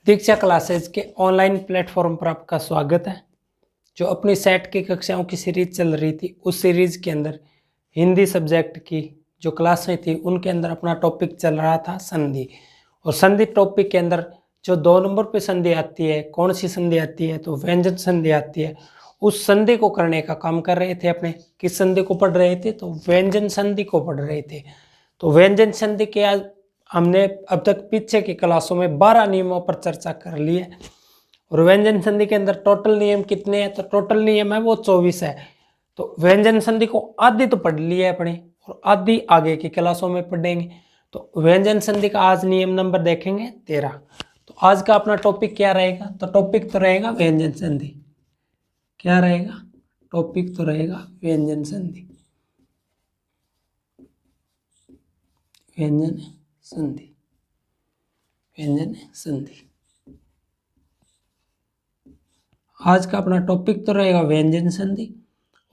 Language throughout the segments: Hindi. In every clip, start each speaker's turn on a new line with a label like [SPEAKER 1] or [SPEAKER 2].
[SPEAKER 1] दीक्षा क्लासेज के ऑनलाइन प्लेटफॉर्म पर आपका स्वागत है। जो अपनी सेट की कक्षाओं की सीरीज चल रही थी, उस सीरीज के अंदर हिंदी सब्जेक्ट की जो क्लासें थी उनके अंदर अपना टॉपिक चल रहा था संधि। और संधि टॉपिक के अंदर जो 2 नंबर पे संधि आती है, कौन सी संधि आती है, तो व्यंजन संधि आती है। उस संधि को करने का काम कर रहे थे अपने। किस संधि को पढ़ रहे थे? तो व्यंजन संधि को पढ़ रहे थे। तो व्यंजन संधि के आज हमने अब तक पीछे की क्लासों में 12 नियमों पर चर्चा कर ली है। और व्यंजन संधि के अंदर टोटल नियम कितने हैं? तो टोटल नियम है वो 24 है। तो व्यंजन संधि को आधी तो पढ़ ली है अपने, और आधी आगे की क्लासों में पढ़ेंगे। तो व्यंजन संधि का आज नियम नंबर देखेंगे 13। तो आज का अपना टॉपिक क्या रहेगा? तो टॉपिक तो रहेगा व्यंजन संधि। क्या रहेगा? टॉपिक तो रहेगा व्यंजन संधि। व्यंजन संधि, व्यंजन संधि। आज का अपना टॉपिक तो रहेगा व्यंजन संधि।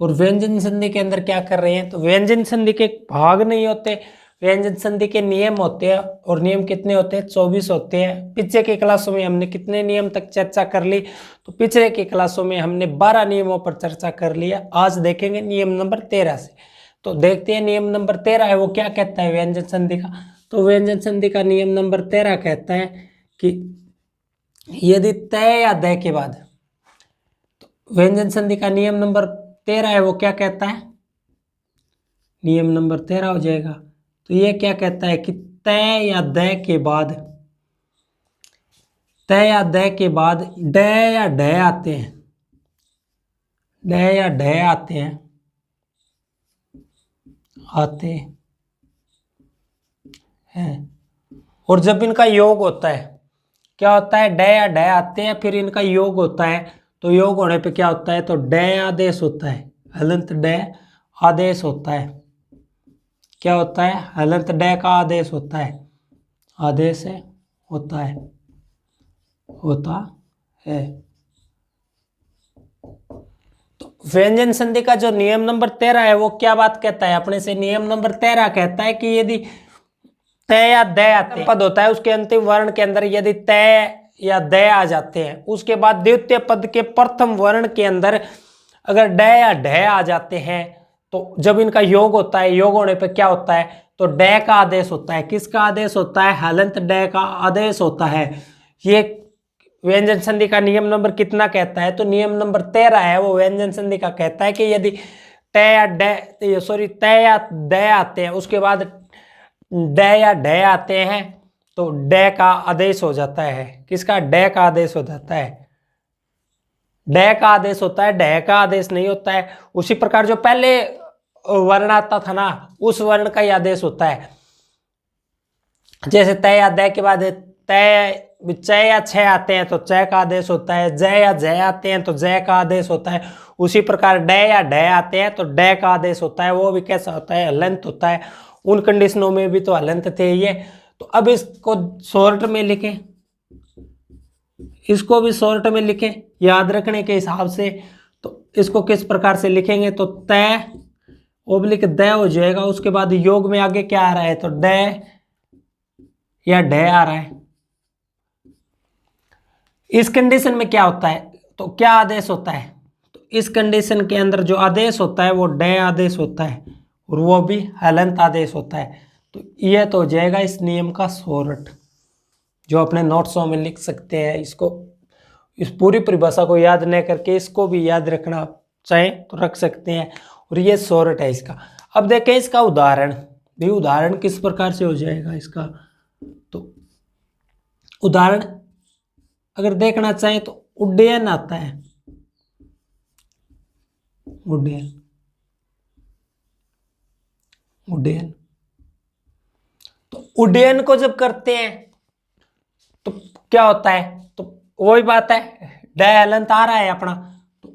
[SPEAKER 1] और व्यंजन संधि के अंदर क्या कर रहे हैं? तो व्यंजन संधि के भाग नहीं होते, व्यंजन संधि के नियम होते हैं। और नियम कितने होते हैं? 24 होते हैं। पिछले की क्लासों में हमने कितने नियम तक चर्चा कर ली? तो पिछले की क्लासों में हमने 12 नियमों पर चर्चा कर लिया। आज देखेंगे नियम नंबर 13 से। तो देखते हैं नियम नंबर 13 है वो क्या कहता है व्यंजन संधि का। तो व्यंजन संधि का नियम नंबर 13 कहता है कि यदि तय या दय के बाद, तो व्यंजन संधि का नियम नंबर 13 है वो क्या कहता है? नियम नंबर 13 हो जाएगा। तो ये क्या कहता है कि तय या दय के बाद, तय या दय के बाद डय या ढय आते हैं, डय या ढय आते हैं, आते हैं। और जब इनका योग होता है, क्या होता है? डय या ढय आते हैं, फिर इनका योग होता है। तो योग होने पे क्या होता है? तो डय आदेश होता है, हलंत डय आदेश होता है। क्या होता है? हलंत डय का आदेश होता है, आदेश है, होता है, होता है। तो व्यंजन संधि का जो नियम नंबर 13 है वो क्या बात कहता है अपने से? नियम नंबर 13 कहता है कि यदि तय या दय आते पद होता है, उसके अंतिम वर्ण के अंदर यदि तय या दय आ जाते हैं, उसके बाद द्वितीय पद के प्रथम वर्ण के अंदर अगर डय या ढय आ जाते हैं, तो जब इनका योग होता है, योग होने पे क्या होता है? तो डय का आदेश होता है। किसका आदेश होता है? हलंत डय का आदेश होता है। ये व्यंजन संधि का नियम नंबर कितना कहता है? तो नियम नंबर 13 है वो व्यंजन संधि का कहता है कि यदि तय या दय आते हैं, उसके बाद डय या ढय आते हैं, तो डय का आदेश हो जाता है। किसका? डय का आदेश हो जाता है। डय का आदेश होता है, ढय का आदेश नहीं होता है। उसी प्रकार जो पहले वर्ण आता था ना, उस वर्ण का ही आदेश होता है। जैसे तय या दय के बाद चय या छय आते हैं तो चय का आदेश होता है, जय या जय आते हैं तो जय का आदेश होता है। उसी प्रकार डय या ढय आते हैं तो डय का आदेश होता है। वो भी कैसा होता है? हलंत होता है। उन कंडीशनों में भी तो हलंत थे ये। तो अब इसको शॉर्ट में लिखें, इसको भी शॉर्ट में लिखें याद रखने के हिसाब से। तो इसको किस प्रकार से लिखेंगे? तो तय ओब्लिक दय हो जाएगा। उसके बाद योग में आगे क्या आ रहा है? तो डय या ढय आ रहा है। इस कंडीशन में क्या होता है? तो क्या आदेश होता है? तो इस कंडीशन के अंदर जो आदेश होता है वो डय आदेश होता है, और वो भी हलंत आदेश होता है। तो यह तो हो जाएगा इस नियम का शॉर्ट, जो अपने नोट्सों में लिख सकते हैं। इसको, इस पूरी परिभाषा को याद नहीं करके इसको भी याद रखना चाहे तो रख सकते हैं। और ये शॉर्ट है इसका। अब देखें इसका उदाहरण भी। उदाहरण किस प्रकार से हो जाएगा इसका? तो उदाहरण अगर देखना चाहें तो उड्डयन आता है, उड्डयन, उड्डयन। तो उड्डयन को जब करते हैं तो क्या होता है? तो वही बात है, डय हलंत आ रहा है अपना। तो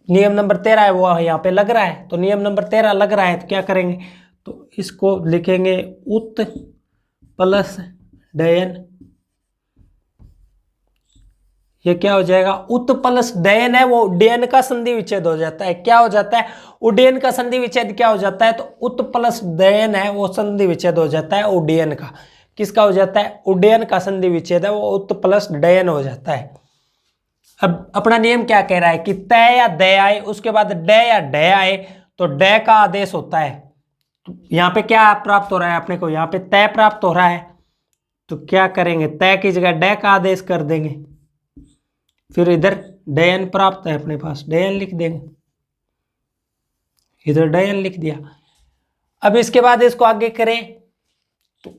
[SPEAKER 1] नियम नंबर 13 है वो यहाँ पे लग रहा है। तो नियम नंबर 13 लग रहा है तो क्या करेंगे? तो इसको लिखेंगे उत प्लस डयन। ये क्या हो जाएगा? उत प्लस डयन है वो उड्डयन का संधि विच्छेद हो जाता है। क्या हो जाता है? उड्डयन का संधि विच्छेद क्या हो जाता है? तो उत प्लस डयन है वो संधि विच्छेद हो जाता है उड्डयन का। किसका हो जाता है, उड्डयन का संधि विच्छेद है वो उत प्लस डयन हो जाता है। अब अपना नियम क्या कह रहा है कि तय या दय आए उसके बाद ड या ढ आए तो ड का आदेश होता है। तो यहाँ पे क्या प्राप्त हो रहा है अपने को, यहाँ पे तय प्राप्त हो रहा है तो क्या करेंगे, तय की जगह ड का आदेश कर देंगे, फिर इधर डयन प्राप्त है अपने पास, डयन लिख देंगे, इधर डयन लिख दिया। अब इसके बाद इसको आगे करें तो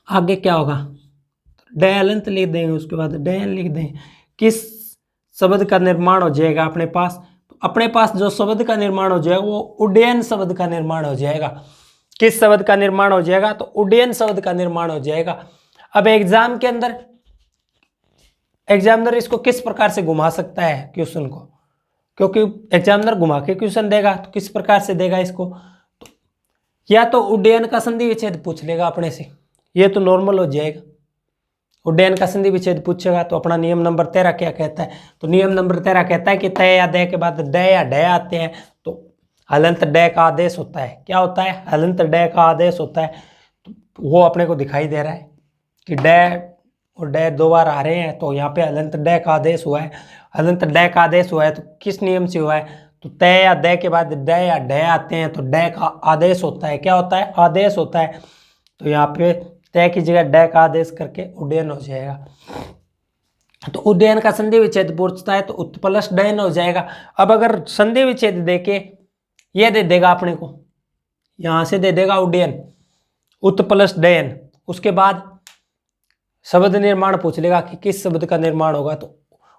[SPEAKER 1] आगे क्या होगा, डयलंत लिख देंगे, उसके बाद डयन लिख देंगे। किस शब्द का निर्माण हो जाएगा अपने पास, तो अपने पास जो शब्द का निर्माण हो जाएगा वो उड्डयन शब्द का निर्माण हो जाएगा। किस शब्द का निर्माण हो जाएगा, तो उड्डयन शब्द का निर्माण हो जाएगा। अब एग्जाम के अंदर एग्जामिनर इसको किस प्रकार से घुमा सकता है क्वेश्चन को, क्योंकि एग्जामिनर घुमा के क्वेश्चन देगा तो किस प्रकार से देगा इसको, तो या तो उड्डयन का संधि विच्छेद पूछ लेगा अपने से, ये तो नॉर्मल हो जाएगा। उड्डयन का संधि विच्छेद पूछेगा तो अपना नियम नंबर 13 क्या कहता है, तो नियम नंबर 13 कहता है कि तय या दय के बाद ड या ढ आते हैं तो हलंत ड का आदेश होता है। क्या होता है, हलंत ड का आदेश होता है। तो वो अपने को दिखाई दे रहा है कि ड और ड दो बार आ रहे हैं तो यहाँ पे हलंत ड का आदेश हुआ है। हलंत ड का आदेश हुआ है तो किस नियम से हुआ है, तो तय या द के बाद ड या ढ आते हैं तो ड का आदेश होता है। क्या होता है, आदेश होता है। तो यहाँ पे तय की जगह ड का आदेश करके उड्डयन हो जाएगा। तो उड्डयन का संधि विच्छेद पूछता है तो उत प्लस डयन हो जाएगा। अब अगर संधि विच्छेद देके ये दे देगा अपने को, यहाँ से दे देगा उड्डयन उत प्लस डयन, उसके बाद शब्द निर्माण पूछ लेगा कि किस शब्द का निर्माण होगा, तो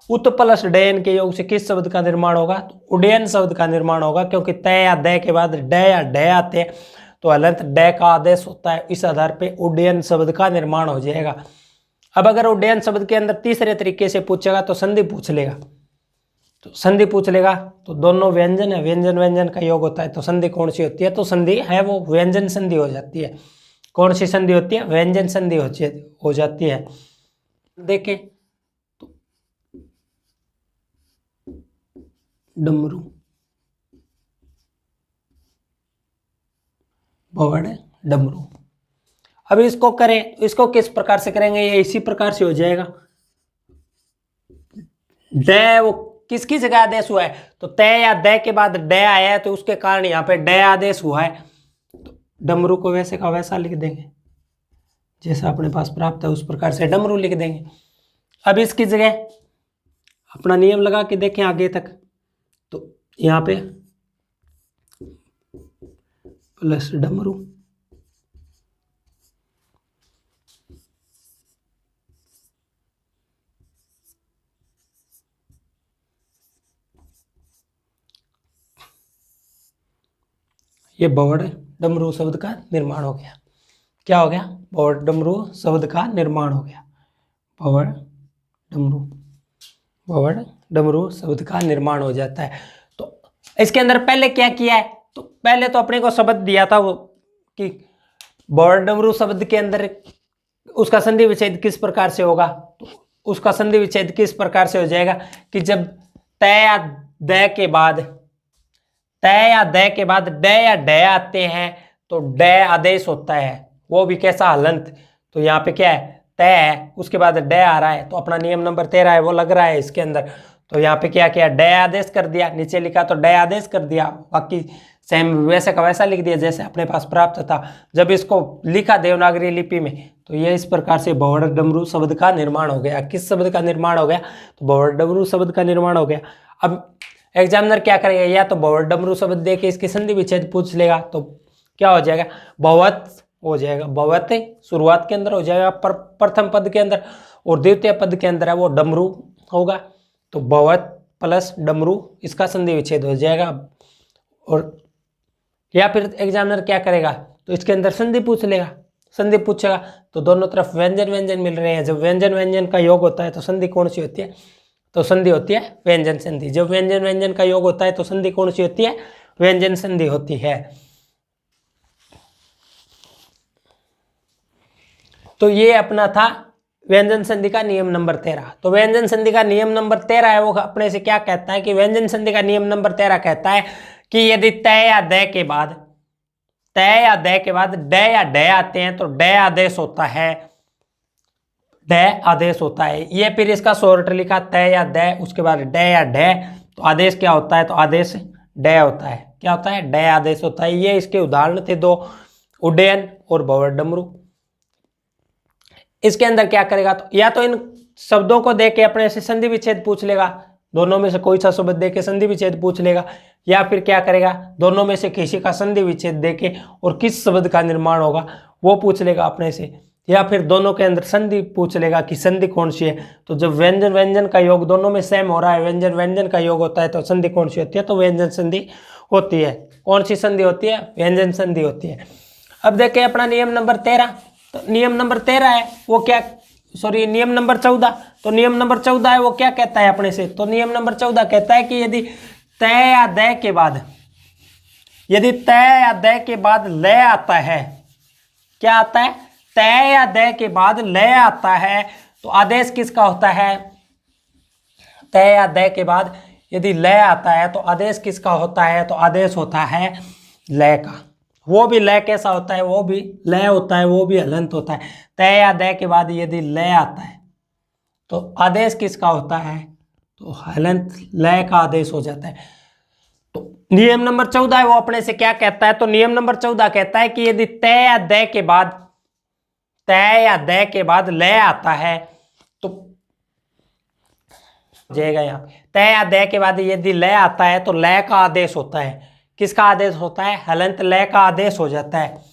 [SPEAKER 1] उत प्लस डयन के योग से किस शब्द का निर्माण होगा, तो उड्डयन शब्द का निर्माण होगा। क्योंकि तय या द के बाद ड या ढ आते हैं तो हलंत ड का आदेश होता है। इस आधार पे उड्डयन शब्द का निर्माण हो जाएगा। अब अगर उड्डयन शब्द के अंदर तीसरे तरीके से पूछेगा तो संधि पूछ लेगा, तो संधि पूछ लेगा तो दोनों व्यंजन है, व्यंजन व्यंजन का योग होता है तो संधि कौन सी होती है, तो संधि है वो व्यंजन संधि हो जाती है। कौन सी संधि होती है, व्यंजन संधि हो जाती है। देखें तो डमरू भवड़ डमरू। अब इसको करें, इसको किस प्रकार से करेंगे, ये इसी प्रकार से हो जाएगा। ड वो किसकी जगह आदेश हुआ है, तो तय या द के बाद ड आया है तो उसके कारण यहाँ पे ड आदेश हुआ है। तो डमरू को वैसे का वैसा लिख देंगे, जैसा अपने पास प्राप्त है उस प्रकार से डमरू लिख देंगे। अब इसकी जगह अपना नियम लगा के देखें आगे तक, तो यहाँ पे प्लस डमरू, ये भवड़ डमरू शब्द का निर्माण हो गया। क्या हो गया, भवड़ डमरू शब्द का निर्माण हो गया। भवड़ डमरू, भवड़ डमरू शब्द का निर्माण हो जाता है। तो इसके अंदर पहले क्या किया है, तो पहले तो अपने को शब्द दिया था वो कि भवड़ डमरू शब्द के अंदर उसका संधि विच्छेद किस प्रकार से होगा, तो उसका संधि विच्छेद किस प्रकार से हो जाएगा कि जब तय या द के बाद तय या द के बाद ड या ढ आते हैं तो ड आदेश होता है, वो भी कैसा, हलंत। तो यहाँ पे क्या है, तय है, उसके बाद ड आ रहा है तो अपना नियम नंबर 13 है वो लग रहा है इसके अंदर। तो यहाँ पे क्या किया, ड आदेश कर दिया, नीचे लिखा तो ड आदेश कर दिया, बाकी सेम वैसे का वैसा लिख दिया जैसे अपने पास प्राप्त था। जब इसको लिखा देवनागरी लिपि में तो ये इस प्रकार से भवड़ डमरू शब्द का निर्माण हो गया। किस शब्द का निर्माण हो गया, तो भवड़ डमरू शब्द का निर्माण हो गया। अब एग्जामिनर क्या करेगा, या तो भवड़ डमरू शब्द दे के इसकी संधि विच्छेद पूछ लेगा तो क्या हो जाएगा, भवत हो जाएगा। भवत शुरुआत के अंदर हो जाएगा प्रथम पद के अंदर, और द्वितीय पद के अंदर है वो डमरू होगा। तो भवत प्लस डमरू इसका संधि विच्छेद हो जाएगा। और या फिर एग्जामिनर क्या करेगा, तो इसके अंदर संधि पूछ लेगा, संधि पूछेगा तो दोनों तरफ व्यंजन व्यंजन मिल रहे हैं। जब व्यंजन व्यंजन का योग होता है तो संधि कौन सी होती है, तो संधि होती है व्यंजन संधि। जब व्यंजन व्यंजन का योग होता है तो संधि कौन सी होती है, व्यंजन संधि होती है। तो ये अपना था व्यंजन संधि का नियम नंबर 13। तो व्यंजन संधि का नियम नंबर 13 है वो अपने से क्या कहता है कि व्यंजन संधि का नियम नंबर 13 कहता है कि यदि तय या द के बाद तय या दय के बाद ड या ड आते हैं तो ड आदेश होता है, ड आदेश होता है। ये फिर इसका शॉर्ट लिखा तय या द, उसके बाद ड या ढ, तो आदेश क्या होता है, तो आदेश ड होता है। क्या होता है, ड आदेश होता है। ये इसके उदाहरण थे दो, उड्डयन और भंवर डमरू। इसके अंदर क्या करेगा, तो या तो इन शब्दों को देके अपने से संधि विच्छेद पूछ लेगा, दोनों में से कोई सा शब्द देके संधि विच्छेद पूछ लेगा, या फिर क्या करेगा, दोनों में से किसी का संधि विच्छेद देके और किस शब्द का निर्माण होगा वो पूछ लेगा अपने से, या फिर दोनों के अंदर संधि पूछ लेगा कि संधि कौन सी है। तो जब व्यंजन व्यंजन का योग दोनों में सेम हो रहा है, व्यंजन व्यंजन का योग होता है, तो संधि कौन सी होती है, तो व्यंजन संधि होती है। कौन सी संधि होती है, व्यंजन संधि होती है। अब देखें अपना नियम नंबर 13, तो नियम नंबर 13 है वो क्या, सॉरी नियम नंबर 14, तो नियम नंबर 14 है वो क्या कहता है अपने से, तो नियम नंबर 14 कहता है कि यदि तय या दय के बाद, यदि तय या दय के बाद लय आता है, क्या आता है, तय या दय के बाद लय आता है, तो आदेश किसका होता है, तय या दय के बाद यदि लय आता है तो आदेश किसका होता है, तो आदेश होता है लय का। वो भी लय कैसा होता है, वो भी लय होता है, वो भी हलंत होता है। तय या दय के बाद यदि लय आता है तो आदेश किसका होता है, तो हलंत लय का आदेश हो जाता है। तो नियम नंबर 14 है वो अपने से क्या कहता है, तो नियम नंबर 14 कहता है कि यदि तय या दय के बाद, तय या दय के बाद लय आता है तो जाएगा यहाँ तय या दय के बाद यदि लय आता है तो लय का आदेश होता है। किसका आदेश होता है, हलंत लय का आदेश हो जाता है।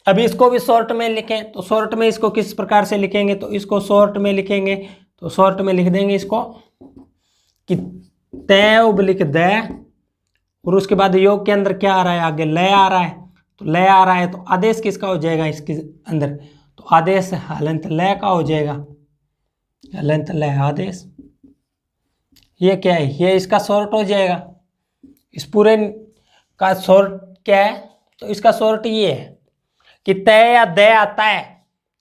[SPEAKER 1] अभी इसको भी शॉर्ट में लिखें, तो शॉर्ट में इसको किस प्रकार से लिखेंगे, तो इसको शॉर्ट में लिखेंगे, तो शॉर्ट में लिख देंगे इसको कि तय उबलिक दय, और उसके बाद योग के अंदर क्या आ रहा है, आगे लय आ रहा है, तो लय आ रहा है तो आदेश किसका हो जाएगा इसके अंदर, तो आदेश हलंत लय का हो जाएगा, हलंत लय आदेश। ये क्या है, ये इसका शॉर्ट हो जाएगा। इस पूरे का शॉर्ट क्या है, तो इसका शॉर्ट ये है कि तय या दय आता है,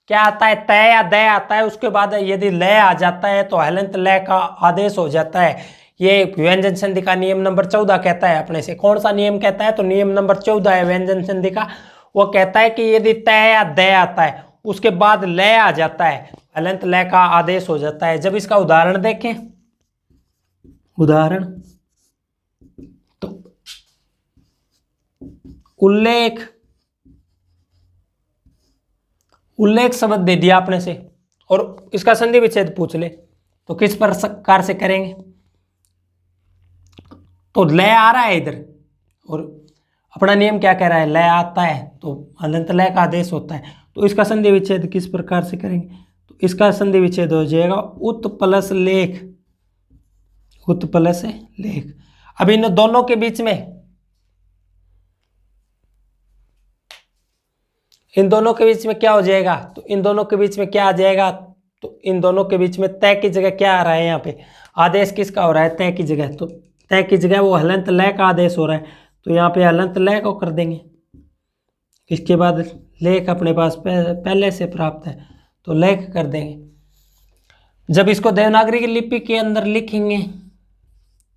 [SPEAKER 1] क्या आता है, तय या दय आता है, उसके बाद यदि लय आ जाता है तो हलंत लय का आदेश हो जाता है। ये व्यंजन संधि का नियम नंबर 14 कहता है अपने से। कौन सा नियम कहता है, तो नियम नंबर 14 है व्यंजन संधि का। वो कहता है कि यदि तय या दय आता है उसके बाद लय आ जाता है, हलंत लय का आदेश हो जाता है। जब इसका उदाहरण देखें, उदाहरण तो उल्लेख, उल्लेख शब्द दे दिया आपने से और इसका संधि विच्छेद पूछ ले, तो किस प्रकार से करेंगे, तो लय आ रहा है इधर और अपना नियम क्या कह रहा है, लय आता है तो हलंत लय का आदेश होता है, तो इसका संधि विच्छेद किस प्रकार से करेंगे, तो इसका संधि विच्छेद हो जाएगा उत प्लस लेख, उत प्लस लेख। अब इन दोनों के बीच में, इन दोनों के बीच में क्या हो जाएगा, तो इन दोनों के बीच में क्या आ जाएगा, तो इन दोनों के बीच में तय की जगह क्या आ रहा है, यहाँ पे आदेश किसका हो रहा है, तय की जगह, तो तय की जगह वो हलंत लय का आदेश हो रहा है, तो यहाँ पे हलंत लय को कर देंगे। इसके बाद लेख अपने पास पहले से प्राप्त है तो लेख कर देंगे। जब इसको देवनागरी लिपि के अंदर लिखेंगे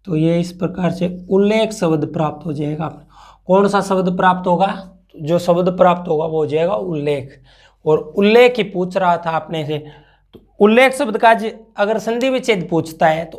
[SPEAKER 1] तो ये इस प्रकार से उल्लेख शब्द प्राप्त हो जाएगा। कौन सा शब्द प्राप्त होगा, जो शब्द प्राप्त होगा वो हो जाएगा उल्लेख। और उल्लेख ही पूछ रहा था अपने से, तो उल्लेख शब्द का अगर संधि विच्छेद पूछता है तो